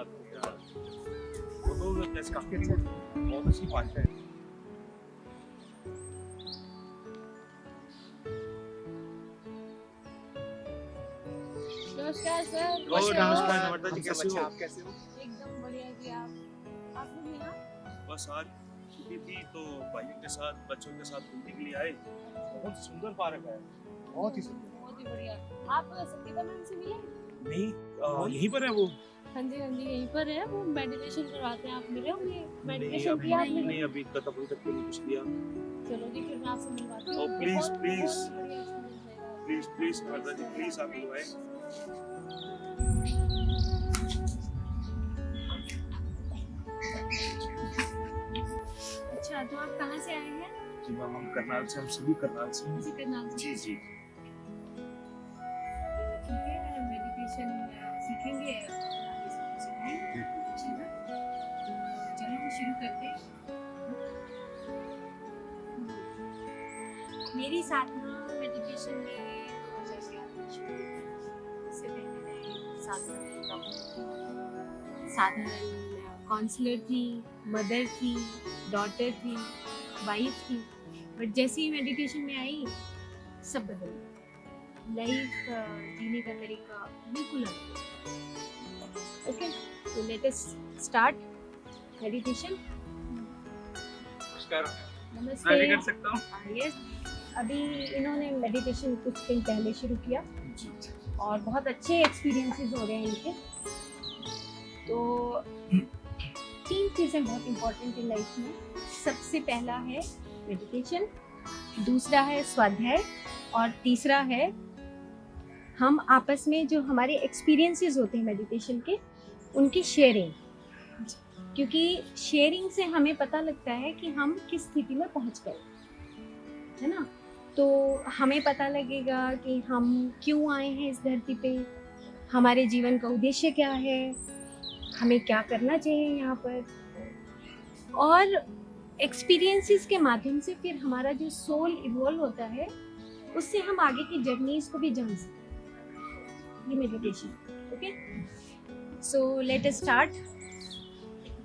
बात है यार, वो तो जैसे काफी अच्छा, बहुत अच्छी बात है। नमस्कार सर, ओ कैसे हो? नमस्कार नम्रता जी, हम सब कैसे अच्छा, हो? आप कैसे हो? एकदम बढ़िया जी। आप भी यहाँ? बस आज छुट्टी थी तो भाइयों के साथ बच्चों के साथ घूमने के लिए आए। बहुत सुंदर पार्क है। बहुत ही सुंदर। बहुत ही बढ़िया। आप संगीता मैम से मिले? नहीं, यहीं पर है वो? हाँ जी यहीं पर है। वो मेडिटेशन करवाते हैं, आप मिले होंगे? नहीं मेडिटेशन अभी किया आपने? नहीं, अभी तक अभी तक तो नहीं कुछ किया। चलो जी, फिर मैं आपसे मिलवाती ओ हूँ। प्लीज बहुत प्लीज बढ़िया एक्सपीरियंस रहेगा। Please please Namrata ji, please आप बुलाएं। अच्छा, तो आप कहाँ से आए हैं? जी मैम, हम करनाल से, हम सभी करनाल से हैं। किसी करनाल से? जी जी। ठीक है, मेडिटेशन सीखेंगे और आगे सबको सिखाएंगे। ठीक है, चलो शुरू करते हैं। मेरी साधना मेडिटेशन में 2011 में शुरू हुई। इससे पहले मैं साधारण काउंसलर थी, मदर थी, डॉटर थी, वाइफ थी। बट जैसे ही मेडिटेशन में आई, सब बदल गया। लाइफ जीने का तरीका बिल्कुल अलग है। ओके, तो लेट अस स्टार्ट मेडिटेशन। नमस्कार, मैं भी नमस्ते। कर सकता हूँ? यस, अभी इन्होंने मेडिटेशन कुछ दिन पहले शुरू किया जी। और बहुत अच्छे एक्सपीरियंसेस हो रहे हैं इनके। तो 3 चीज़ें बहुत इम्पोर्टेंट है लाइफ में। सबसे पहला है मेडिटेशन, दूसरा है स्वाध्याय और तीसरा है हम आपस में जो हमारे एक्सपीरियंसेस होते हैं मेडिटेशन के, उनकी शेयरिंग। क्योंकि शेयरिंग से हमें पता लगता है कि हम किस स्थिति में पहुंच गए, है ना। तो हमें पता लगेगा कि हम क्यों आए हैं इस धरती पे, हमारे जीवन का उद्देश्य क्या है, हमें क्या करना चाहिए यहाँ पर। और एक्सपीरियंसेस के माध्यम से फिर हमारा जो सोल इवॉल्व होता है, उससे हम आगे की जर्नीज को भी जान सकते हैं। ये meditation. Okay, so let us start.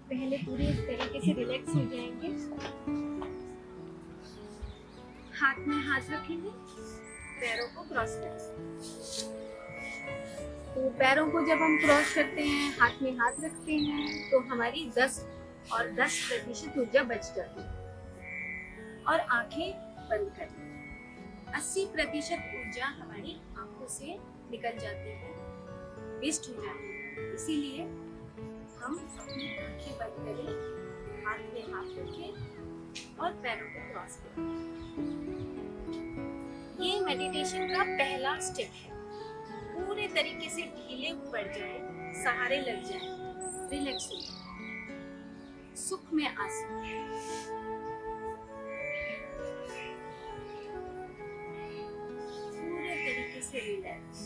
पहले पूरी तरीके से रिलैक्स हो जाएंगे। हाथ में हाथ रखेंगे, पैरों को क्रॉस करेंगे। तो पैरों को जब हम क्रॉस करते हैं, हाथ में हाथ रखते हैं, तो हमारी 10% ऊर्जा बच जाती है। और आंखें बंद कर लें। 80% ऊर्जा हमारी आंखों से निकल जाती है, वेस्ट हो जाती है। इसीलिए हम अपनी आंखें बंद करें, हाथ में हाथ रखें और पैरों को क्रॉस करें। ये मेडिटेशन का पहला स्टेप है। पूरे तरीके से ढीले पड़ जाए, सहारे लग जाए, रिलैक्स हो जाए, सुख में आसन। पूरे तरीके से रिलैक्स।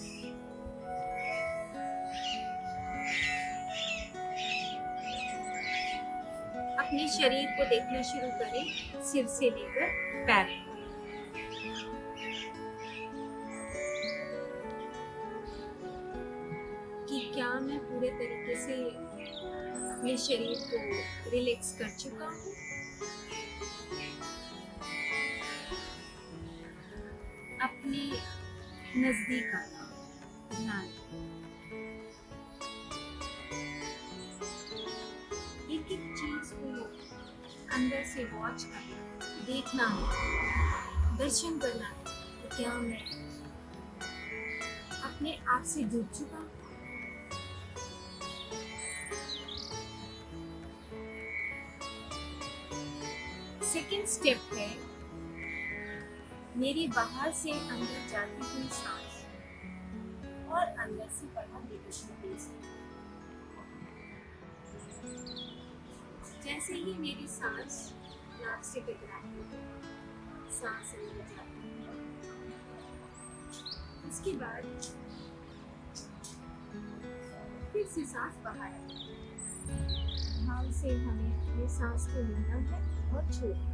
अपने शरीर को देखना शुरू करें, सिर से लेकर पैर तक। कि क्या मैं पूरे तरीके से अपने शरीर को रिलैक्स कर चुका हूँ। अपने नजदीक आना, ध्यान। एक एक चीज को अंदर से वॉच करना, देखना है, दर्शन करना है। तो क्या मैं अपने आप से जुड़ चुका हूँ? सेकेंड स्टेप है मेरी बाहर से अंदर जाती हुई सांस और अंदर से बाहर निकलती हुई सांस। जैसे ही मेरी सांस नाक से टकराती है, सांस अंदर जाती है। उसके बाद फिर से सांस बाहर आती है। ध्यान से हमें अपनी सांस को लेना है और छोड़ना।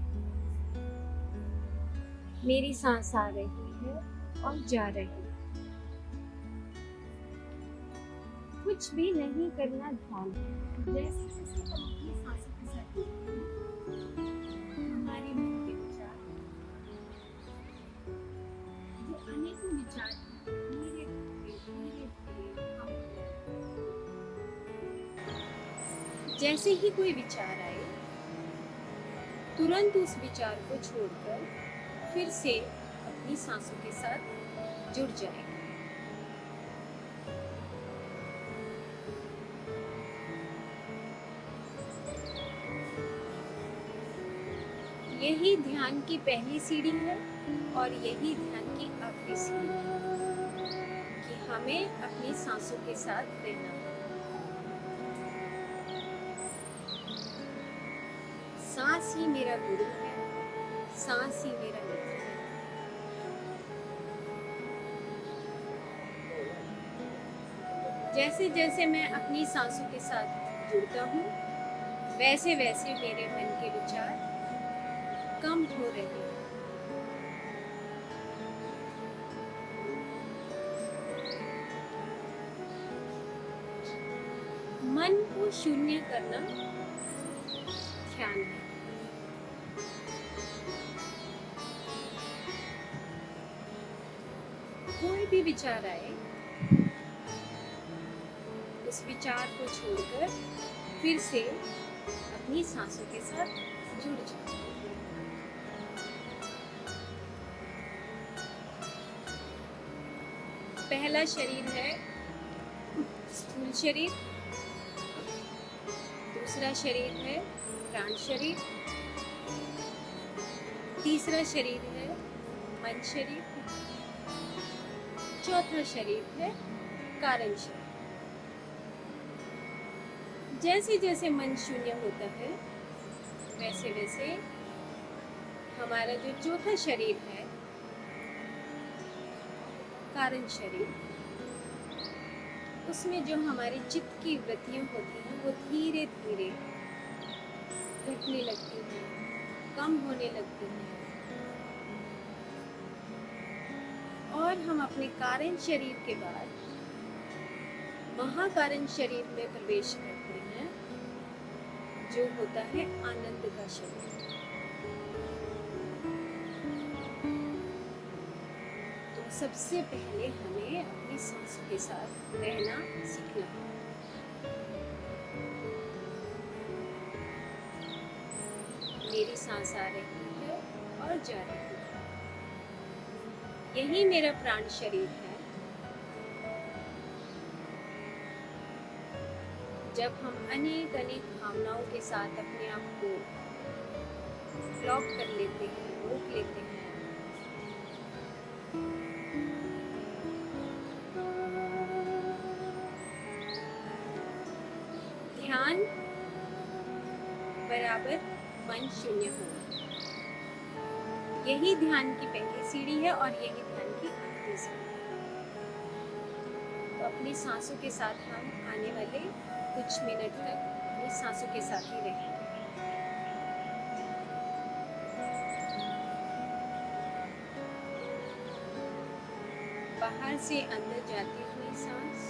मेरी सांस आ रही है और जा रही है। कुछ भी नहीं करना, ध्यान। जैसे जैसे हम अपनी सांसों के साथ जुड़ते हैं, हमारे मन के विचार, जो अनेकों विचार हैं, धीरे धीरे कम होते हैं। जैसे ही कोई विचार आए, तुरंत उस विचार को छोड़कर फिर से अपनी सांसों के साथ जुड़ जाएं। यही ध्यान की पहली सीढ़ी है और यही ध्यान की आखिरी सीढ़ी है कि हमें अपनी सांसों के साथ रहना है। सांस ही मेरा गुरु है, सांस ही मेरा मित्र है। जैसे जैसे मैं अपनी सांसों के साथ जुड़ता हूँ, वैसे वैसे मेरे मन के विचार कम हो रहे हैं। मन को शून्य करना ध्यान है। कोई भी विचार आए, उस विचार को छोड़कर फिर से अपनी सांसों के साथ जुड़ जाओ। पहला शरीर है स्थूल शरीर, दूसरा शरीर है प्राण शरीर, तीसरा शरीर है मन शरीर, चौथा शरीर है कारण शरीर। जैसे जैसे मन शून्य होता है, वैसे वैसे हमारा जो चौथा शरीर है कारण शरीर, उसमें जो हमारे चित्त की वृत्तियां होती हैं वो धीरे धीरे घटने लगती हैं, कम होने लगती हैं और हम अपने कारण शरीर के बाद महाकारण शरीर में प्रवेश करते हैं, जो होता है आनंद का शरीर। तो सबसे पहले हमें अपनी सांसों के साथ रहना सीखना है। मेरी सांस आ रही है और जा रही है, यही मेरा प्राण शरीर है। जब हम अनेक अनेक भावनाओं के साथ अपने आप को ब्लॉक कर लेते हैं, रोक लेते हैं, ध्यान बराबर मन शून्य होना, यही ध्यान की पहली सीढ़ी है और यही ध्यान की आखिरी सीढ़ी है। तो अपनी सांसों के साथ हम आने वाले कुछ मिनट तक अपनी सांसों के साथ ही रहेंगे। बाहर से अंदर जाती हुई सांस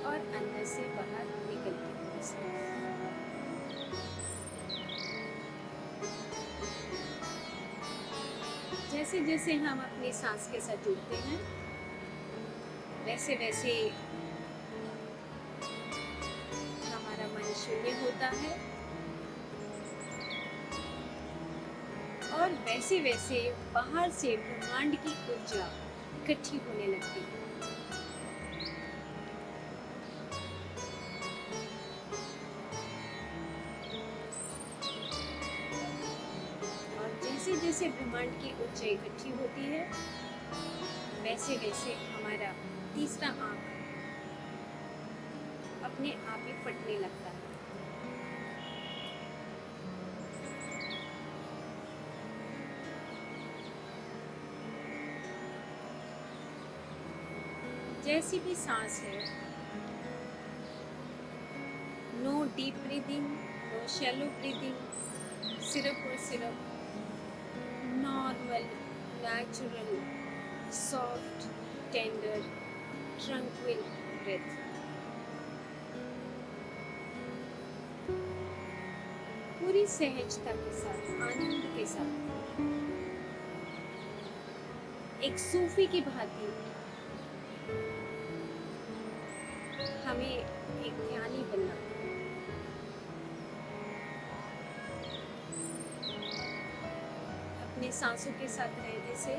और अंदर से बाहर निकलती हुई सांस। जैसे जैसे हम अपनी सांस के साथ जुड़ते हैं, वैसे वैसे हमारा मन शून्य होता है और वैसे वैसे बाहर से ब्रह्मांड की ऊर्जा इकट्ठी होने लगती है। और जैसे जैसे ब्रह्मांड की ऊर्जा इकट्ठी होती है, वैसे वैसे हमारा तीसरा आंख अपने आप ही फटने लगता है। जैसी भी सांस है, no deep breathing, no shallow breathing, सिर्फ और सिर्फ normal, natural, soft, tender tranquil breath. पूरी सहजता के साथ, आनंद के साथ, एक सूफी की भांति हमें एक ध्यानी बनना, अपने सांसों के साथ रहने से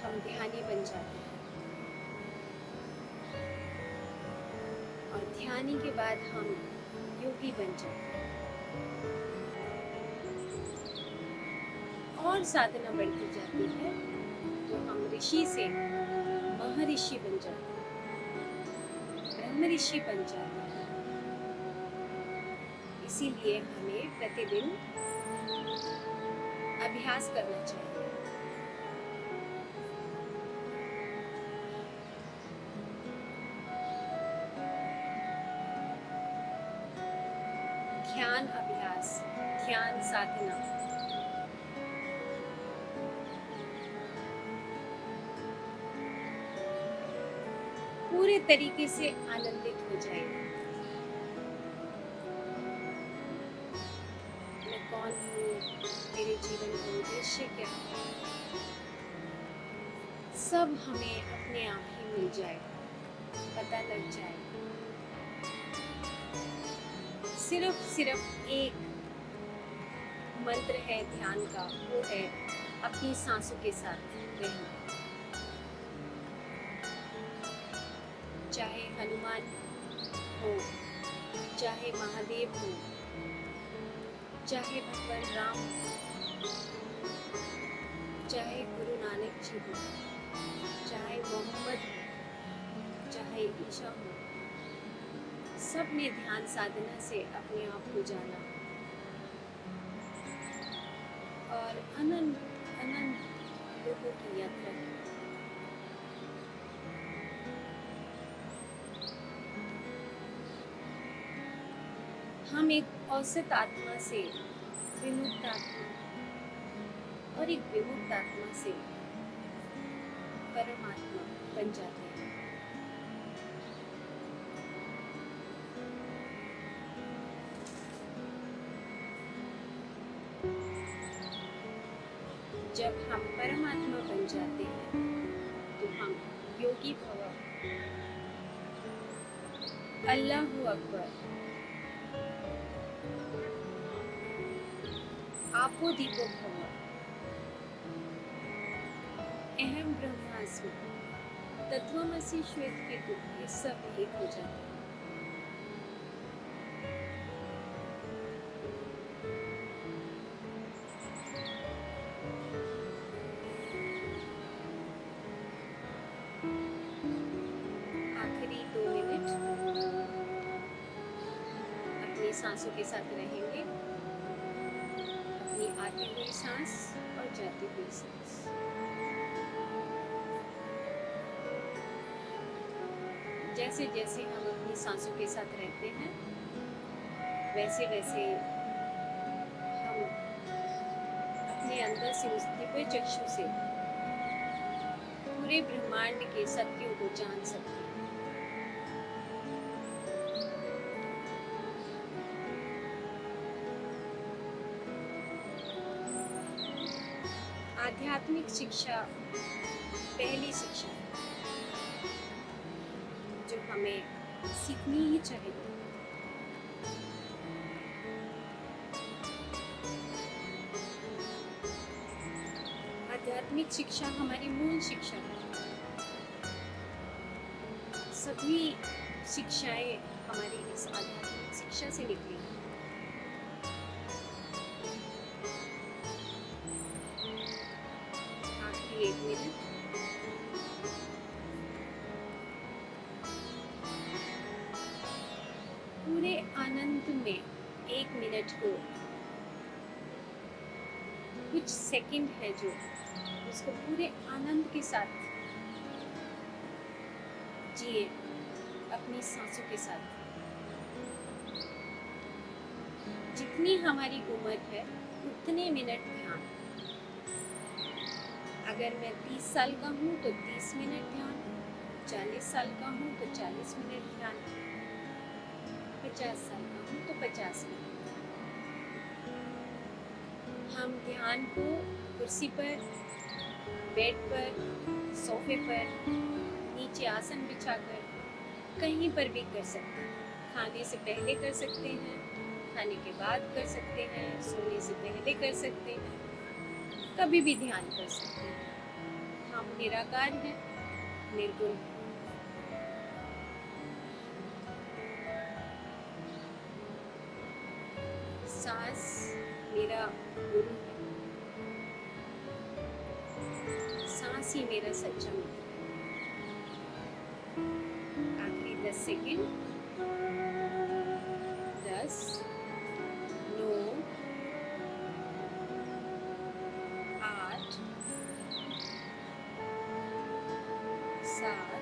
हम ध्यानी बन जाते हैं और ध्यानी के बाद हम योगी बन जाते हैं और साधना बढ़ती जाती है तो हम ऋषि से महर्षि बन जाते हैं, ब्रह्म ऋषि बन जाते हैं। इसीलिए हमें प्रतिदिन अभ्यास करना चाहिए। ध्यान अभ्यास, ध्यान साधना पूरे तरीके से आनंदित हो जाएगा। मैं कौन हूँ, मेरे जीवन का उद्देश्य क्या है, सब हमें अपने आप ही मिल जाएगा, पता लग जाएगा। सिर्फ एक मंत्र है ध्यान का, वो है अपनी सांसों के साथ रहना। चाहे हनुमान हो, चाहे महादेव हो, चाहे भगवान राम हो, चाहे गुरु नानक जी हो, चाहे मोहम्मद हो, चाहे ईशा हो, सब ने ध्यान साधना से अपने आप को जाना और अनंत अनंत लोगों की यात्रा की। हम एक औसत आत्मा से विमुक्त आत्मा और एक विमुक्त आत्मा से परमात्मा बन जाते हैं। जब हम परमात्मा बन जाते हैं तो हम योगी भव, अल्लाहु अकबर, आपो दीपो भव, अहम ब्रह्मास्मि, तत्वमसि श्वेत केतु, ये सब एक हो जाते हैं। आखिरी 2 मिनट अपनी सांसों के साथ रहेंगे, अपनी आती हुई सांस और जाती हुई सांस। जैसे जैसे हम अपनी सांसों के साथ रहते हैं वैसे वैसे हम अपने अंदर से उस दिव्य चक्षु से पूरे ब्रह्मांड के सत्यों को जान सकते हैं। आध्यात्मिक शिक्षा पहली शिक्षा है जो हमें सीखनी ही चाहिए। आध्यात्मिक शिक्षा हमारी मूल शिक्षा है। सभी शिक्षाएं हमारी इस आध्यात्मिक शिक्षा से निकली हैं। आखिरी 1 मिनट पूरे आनंद में 1 मिनट को कुछ सेकंड है जो उसको पूरे आनंद के साथ जिए, अपनी सांसों के साथ। जितनी हमारी उम्र है उतने मिनट ध्यान। अगर मैं 30 साल का हूँ तो 30 मिनट ध्यान, 40 साल का हूँ तो 40 मिनट ध्यान, 50 साल का हूँ तो 50 मिनट। हम ध्यान को कुर्सी पर, बेड पर, सोफे पर, नीचे आसन बिछाकर कहीं पर भी कर सकते हैं। खाने से पहले कर सकते हैं, खाने के बाद कर सकते हैं, सोने से पहले कर सकते हैं, कभी भी ध्यान कर सकते हैं। हम निराकार हैं, निर्गुण हैं। सांस मेरा गुरु है, सांस ही मेरा सच्चा मित्र है। आखिरी 10 सेकेंड, 10, 9, 8, 7,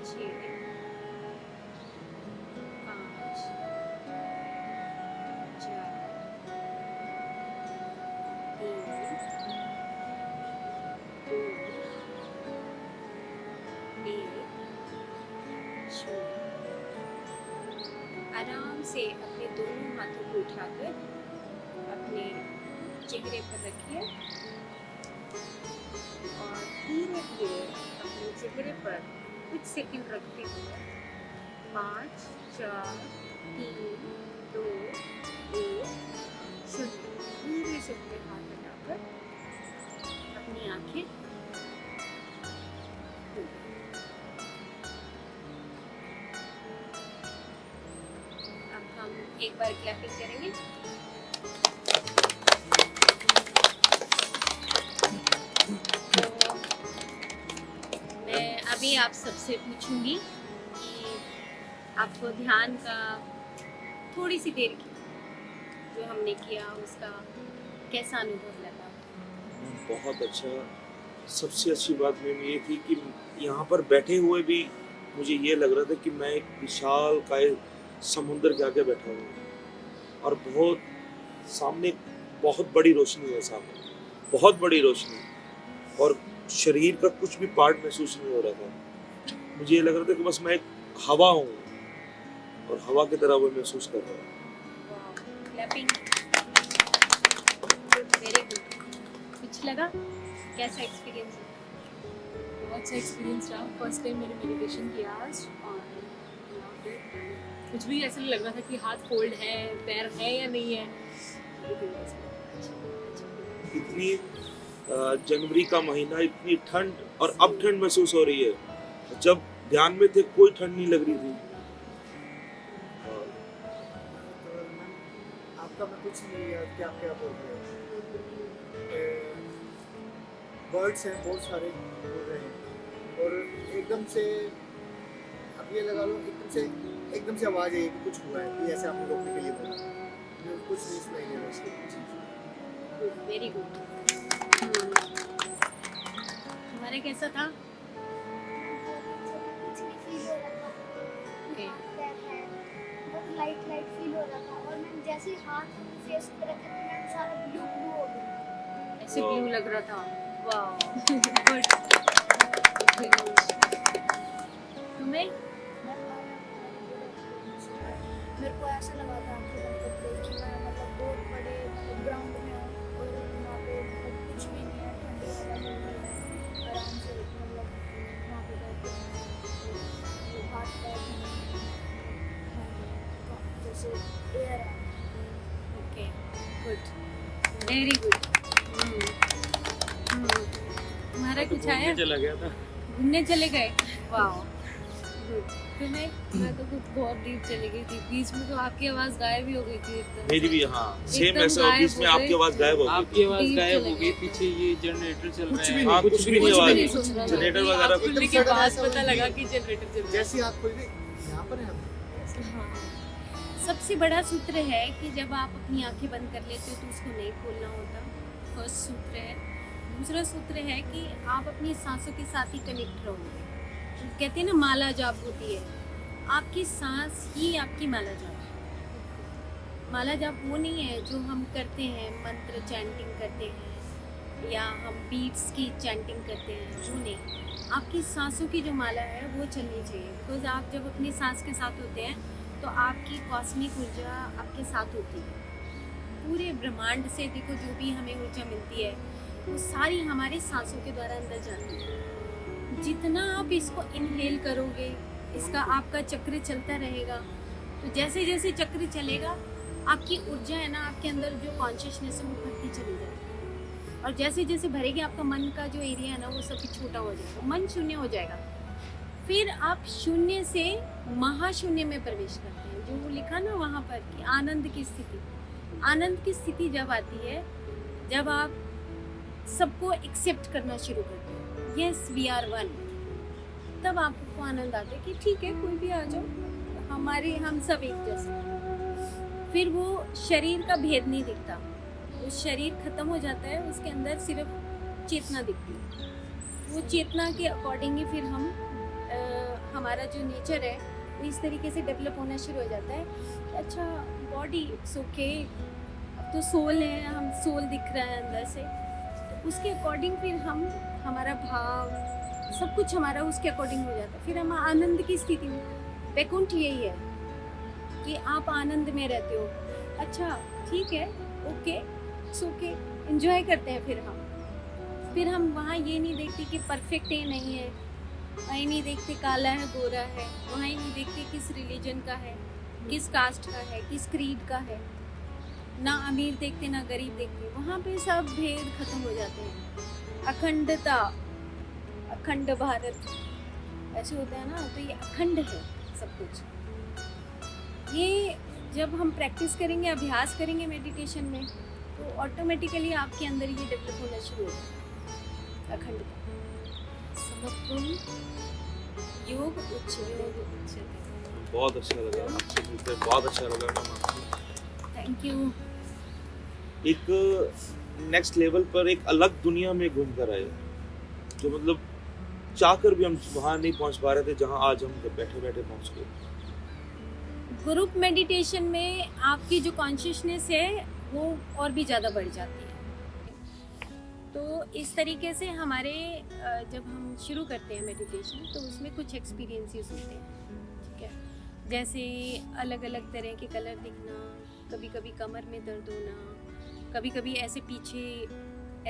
6, 5, 4, 3, 2, 1, 0। आराम से अपने दोनों हाथों को उठाकर अपने चेहरे पर रखिए और धीरे धीरे अपने चेहरे पर कुछ सेकंड रखते हुए 5, 4, 3, 2, 1, 0 धीरे से अपने हाथ हटाकर अपनी आंखें खोलें। अब हम एक बार क्लैपिंग करेंगे। तो मैं अभी आप सबसे पूछूंगी कि आपको ध्यान का थोड़ी सी देर की जो हमने किया उसका कैसा अनुभव लगा? बहुत अच्छा। सबसे अच्छी बात मैम ये थी कि यहाँ पर बैठे हुए भी मुझे ये लग रहा था कि मैं एक विशाल काय समुद्र के आगे बैठा हूँ और बहुत सामने बहुत बड़ी रोशनी है, सामने बहुत बड़ी रोशनी और शरीर का कुछ भी पार्ट महसूस नहीं हो रहा था। मुझे ये लग रहा था कि बस मैं एक हवा हूँ और हवा की तरह वो महसूस कर रहा हूँ। Clapping, very good. कुछ लगा? कैसा एक्सपीरियंस? बहुत अच्छा एक्सपीरियंस रहा। फर्स्ट टाइम मैंने मेडिटेशन किया आज और यहाँ पे कुछ भी ऐसा नहीं लग रहा था कि हाथ फोल्ड है, पैर है या नहीं है। इतनी जनवरी का महीना, इतनी ठंड और अब ठंड महसूस हो रही है। जब ध्यान में थे कोई ठंड नहीं लग रही थी। आपका मैं कुछ नहीं याद कि आप क्या बोल रहे हो। बर्ड्स हैं बहुत सारे बोल रहे हैं और एकदम से अब ये लगा लो एकदम से आवाज़ आई कि कुछ हुआ है कि ऐसे आपने रोकने के लिए बोला, कुछ नहीं सुनाई दे रहा उसके। Very good. तुम्हारे कैसा था? Okay. लाइट फील हो रहा था और मैं जैसे ही हाथ अपने फेस पे रखे तो मैं सारा ब्लू हो गया। ऐसे Wow. ब्लू लग रहा था। वाह, गुड। तुम्हें? मेरे को ऐसा लगा था कि मैं बहुत बड़े ग्राउंड में हूँ और वहाँ पे कुछ भी नहीं है, ठंडी हवा चल रही है, आराम से वहाँ पे बैठे हाथ पैर जैसे एयर है। Okay, good, very good. तुम्हारा कुछ आया? चला गया था। घूमने चले गए? वाह, गुड। तुम्हें? मैं तो कुछ बहुत डीप चली गई थी, बीच में तो आपकी आवाज़ गायब ही हो गई थी एकदम। मेरी भी, हाँ सेम एकदम ऐसा गायब बीच में हो आपकी गई। आवाज गायब हो गई। आपकी आवाज Deep गायब चले हो गई, गए। पीछे ये जनरेटर चल कुछ रहा भी है। हाँ, कुछ भी नहीं कुछ भी आवाज। नहीं सुन रहा था। जनरेटर नहीं, वगैरह आप कुछ खुलने नहीं के सुन रहा बाद था। पता लगा कि जनरेटर चल रहा है। जैसी आप खोल यहाँ पर हैं हम। हाँ। सबसे बड़ा सूत्र है कि जब आप अपनी आंखें बंद कर लेते हो तो उसको नहीं खोलना होता। फर्स्ट सूत्र है। दूसरा सूत्र है कि आप अपनी सांसों के साथ ही कनेक्ट रहोगे। कहते हैं ना, माला जाप होती है, आपकी सांस ही आपकी माला जाप है। माला जाप वो नहीं है जो हम करते हैं, मंत्र चैंटिंग करते हैं या हम बीट्स की चैंटिंग करते हैं, वो नहीं। आपकी सांसों की जो माला है वो चलनी चाहिए, बिकॉज आप जब अपनी सांस के साथ होते हैं तो आपकी कॉस्मिक ऊर्जा आपके साथ होती है। पूरे ब्रह्मांड से देखो जो भी हमें ऊर्जा मिलती है वो सारी हमारे सांसों के द्वारा अंदर जाती है। जितना आप इसको इनहेल करोगे, इसका आपका चक्र चलता रहेगा, तो जैसे जैसे चक्र चलेगा आपकी ऊर्जा है ना, आपके अंदर जो कॉन्शियसनेस है वो बढ़ती चली जाएगी। और जैसे जैसे भरेगी आपका मन का जो एरिया है ना वो सब छोटा हो जाएगा, मन शून्य हो जाएगा। फिर आप शून्य से महाशून्य में प्रवेश करते हैं, जो वो लिखा ना वहाँ पर कि आनंद की स्थिति। आनंद की स्थिति जब आती है जब आप सबको एक्सेप्ट करना शुरू करते हो, यस वी आर वन, तब आपको आनंद आता है कि ठीक है कोई भी आ जाओ, हम सब एक जैसे। फिर वो शरीर का भेद नहीं दिखता, वो शरीर खत्म हो जाता है, उसके अंदर सिर्फ चेतना दिखती है। वो चेतना के अकॉर्डिंग ही फिर हम हमारा जो नेचर है वो इस तरीके से डेवलप होना शुरू हो जाता है। अच्छा बॉडी इट्स ओके, अब तो सोल है, हम सोल दिख रहा है अंदर से, तो उसके अकॉर्डिंग फिर हम हमारा भाव सब कुछ हमारा उसके अकॉर्डिंग हो जाता है। फिर हम आनंद की स्थिति में, वैकुंठ यही है कि आप आनंद में रहते हो। अच्छा ठीक है, ओके इट्स ओके, एंजॉय करते हैं। फिर हम वहाँ ये नहीं देखते कि परफेक्ट है नहीं है, वहाँ ही नहीं देखते काला है गोरा है, वहाँ ही नहीं देखते किस रिलीजन का है, किस कास्ट का है, किस क्रीड का है, ना अमीर देखते ना गरीब देखते, वहाँ पे सब भेद खत्म हो जाते हैं। अखंडता, अखंड भारत ऐसे होता है ना, तो ये अखंड है सब कुछ। ये जब हम प्रैक्टिस करेंगे, अभ्यास करेंगे मेडिटेशन में, तो ऑटोमेटिकली आपके अंदर ये डेवलप होना शुरू हो जाएगा। अखंडता, समत्वम, योग उच्चते। बहुत अच्छा लगा आपसे मिलकर, बहुत अच्छा लगा मैम आपसे। Thank you. एक नेक्स्ट लेवल पर एक अलग दुनिया में घूम कर आए, जो मतलब चाहकर भी हम वहाँ नहीं पहुँच पा रहे थे जहाँ आज हम बैठे बैठे पहुँच गए। ग्रुप मेडिटेशन में आपकी जो कॉन्शियसनेस है वो और भी ज़्यादा बढ़ जाती है। तो इस तरीके से हमारे जब हम शुरू करते हैं मेडिटेशन तो उसमें कुछ एक्सपीरियंसेस होते हैं, ठीक है। जैसे अलग अलग तरह के कलर दिखना, कभी कभी कमर में दर्द होना, कभी कभी ऐसे पीछे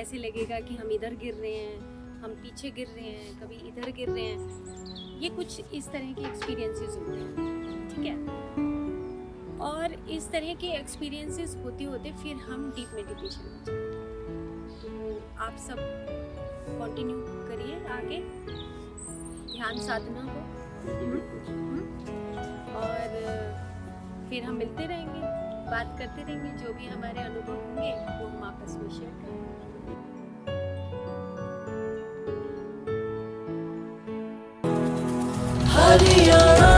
ऐसे लगेगा कि हम इधर गिर रहे हैं, हम पीछे गिर रहे हैं, कभी इधर गिर रहे हैं। ये कुछ इस तरह के एक्सपीरियंसेस होते हैं, ठीक है। और इस तरह के एक्सपीरियंसेस होते होते फिर हम डीप मेडिटेशन में जाते हैं। तो आप सब कंटिन्यू करिए आगे, ध्यान साधना हो, और फिर हम मिलते रहेंगे, बात करते रहेंगे, जो भी हमारे अनुभव होंगे वो हम आपस में शेयर करेंगे। हरियाणा।